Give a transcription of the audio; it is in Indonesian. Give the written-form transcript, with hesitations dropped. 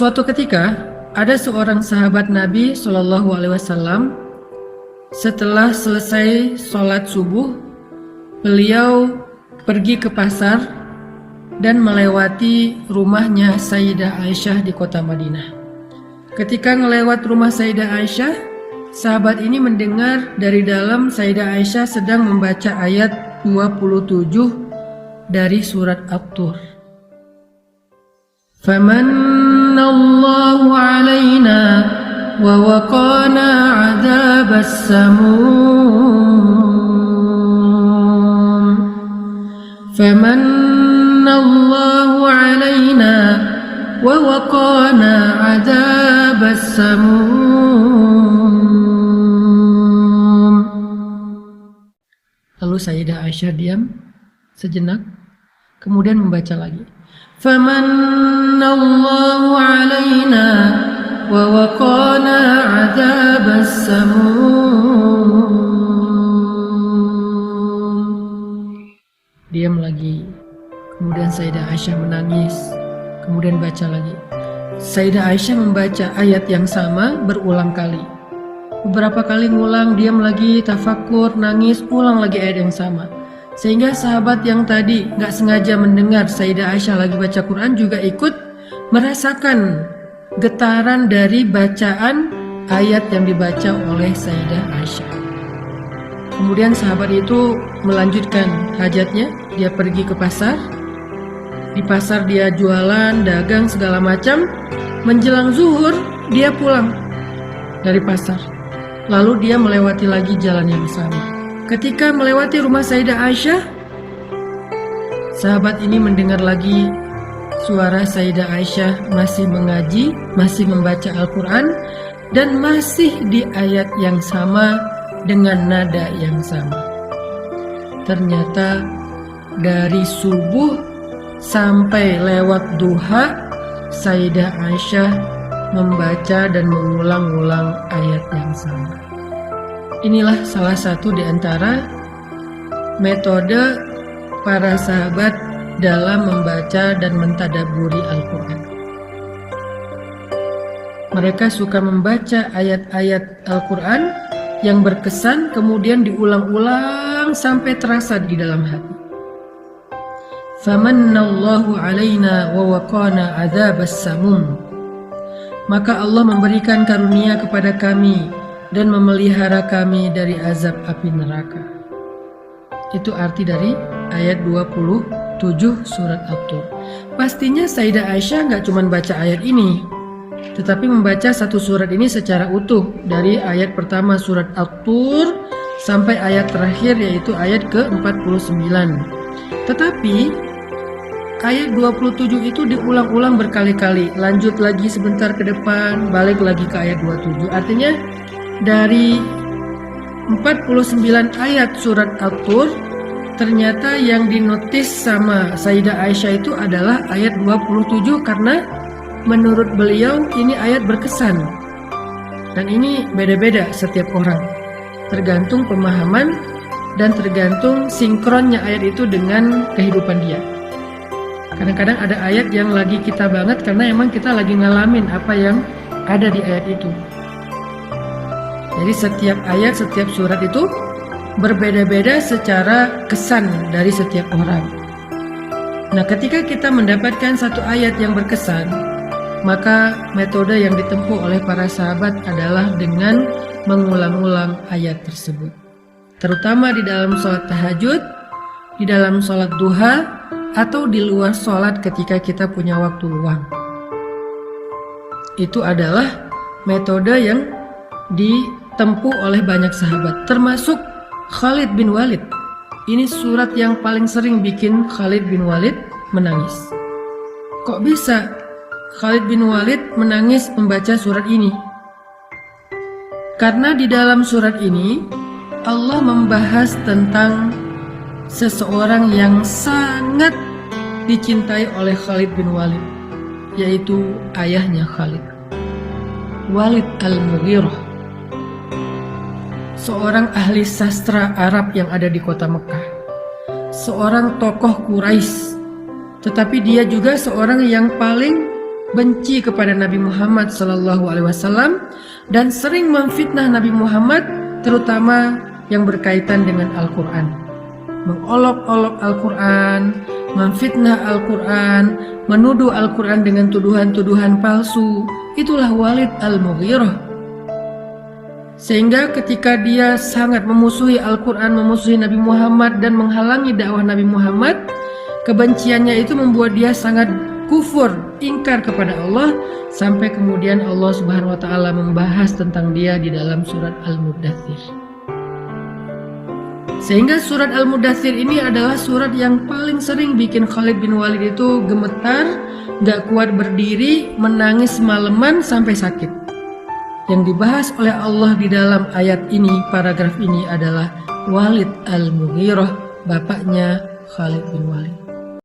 Suatu ketika ada seorang sahabat Nabi Shallallahu Alaihi Wasallam. Setelah selesai sholat subuh, beliau pergi ke pasar dan melewati rumahnya Sayyidah Aisyah di kota Madinah. Ketika melewat rumah Sayyidah Aisyah, sahabat ini mendengar dari dalam Sayyidah Aisyah sedang membaca ayat 27 dari surat At-Tur. Famanallahu alaina wa waqana 'adzabas samum. Famanallahu alaina wa waqana 'adzabas samum. Lalu Sayyidah Aisyah diam sejenak, kemudian membaca lagi. Famanallahu alaina wa waqana 'adzabas samum. Diam lagi. Kemudian Sayyidah Aisyah menangis. Kemudian baca lagi. Sayyidah Aisyah membaca ayat yang sama berulang kali. Beberapa kali ngulang, diam lagi, tafakur, nangis, ulang lagi ayat yang sama. Sehingga sahabat yang tadi gak sengaja mendengar Sayyidah Aisyah lagi baca Quran juga ikut merasakan getaran dari bacaan ayat yang dibaca oleh Sayyidah Aisyah. Kemudian sahabat itu melanjutkan hajatnya. Dia pergi ke pasar. Di pasar dia jualan, dagang, segala macam. Menjelang zuhur dia pulang dari pasar. Lalu dia melewati lagi jalan yang sama. Ketika melewati rumah Sayyidah Aisyah, sahabat ini mendengar lagi suara Sayyidah Aisyah masih mengaji, masih membaca Al-Quran, dan masih di ayat yang sama dengan nada yang sama. Ternyata dari subuh sampai lewat duha, Sayyidah Aisyah membaca dan mengulang-ulang ayat yang sama. Inilah salah satu di antara metode para sahabat dalam membaca dan mentadabburi Al-Quran. Mereka suka membaca ayat-ayat Al-Quran yang berkesan, kemudian diulang-ulang sampai terasa di dalam hati. Famannallahu alaina wa waqana 'adzabas samum. Maka Allah memberikan karunia kepada kami dan memelihara kami dari azab api neraka. Itu arti dari ayat 27 surat At-Tur. Pastinya Sayyidah Aisyah gak cuma baca ayat ini, tetapi membaca satu surat ini secara utuh, dari ayat pertama surat At-Tur sampai ayat terakhir, yaitu ayat ke-49. Tetapi ayat 27 itu diulang-ulang berkali-kali, lanjut lagi sebentar ke depan, balik lagi ke ayat 27. Artinya dari 49 ayat surat At-Tur, ternyata yang dinotis sama Sayyidah Aisyah itu adalah ayat 27, karena menurut beliau ini ayat berkesan. Dan ini beda-beda setiap orang, tergantung pemahaman dan tergantung sinkronnya ayat itu dengan kehidupan dia. Kadang-kadang ada ayat yang lagi kita banget karena emang kita lagi ngalamin apa yang ada di ayat itu. Jadi setiap ayat, setiap surat itu berbeda-beda secara kesan dari setiap orang. Nah, ketika kita mendapatkan satu ayat yang berkesan, maka metode yang ditempuh oleh para sahabat adalah dengan mengulang-ulang ayat tersebut. Terutama di dalam sholat tahajud, di dalam sholat duha, atau di luar sholat ketika kita punya waktu luang. Itu adalah metode yang ditempuh oleh banyak sahabat, termasuk Khalid bin Walid. Ini surat yang paling sering bikin Khalid bin Walid menangis. Kok bisa Khalid bin Walid menangis membaca surat ini? Karena di dalam surat ini Allah membahas tentang seseorang yang sangat dicintai oleh Khalid bin Walid, yaitu ayahnya Khalid, Walid al-Mughirah, seorang ahli sastra Arab yang ada di kota Mekah, seorang tokoh Quraisy, tetapi dia juga seorang yang paling benci kepada Nabi Muhammad SAW dan sering memfitnah Nabi Muhammad, terutama yang berkaitan dengan Al-Quran. Mengolok-olok Al-Quran, memfitnah Al-Quran, menuduh Al-Quran dengan tuduhan-tuduhan palsu. Itulah Walid Al-Mughirah. Sehingga ketika dia sangat memusuhi Al-Quran, memusuhi Nabi Muhammad dan menghalangi dakwah Nabi Muhammad, kebenciannya itu membuat dia sangat kufur, ingkar kepada Allah, sampai kemudian Allah Subhanahu wa taala membahas tentang dia di dalam surat Al-Muddatsir. Sehingga surat Al-Muddatsir ini adalah surat yang paling sering bikin Khalid bin Walid itu gemetar, gak kuat berdiri, menangis semalaman sampai sakit. Yang dibahas oleh Allah di dalam ayat ini, paragraf ini adalah Walid Al-Mughirah, bapaknya Khalid bin Walid.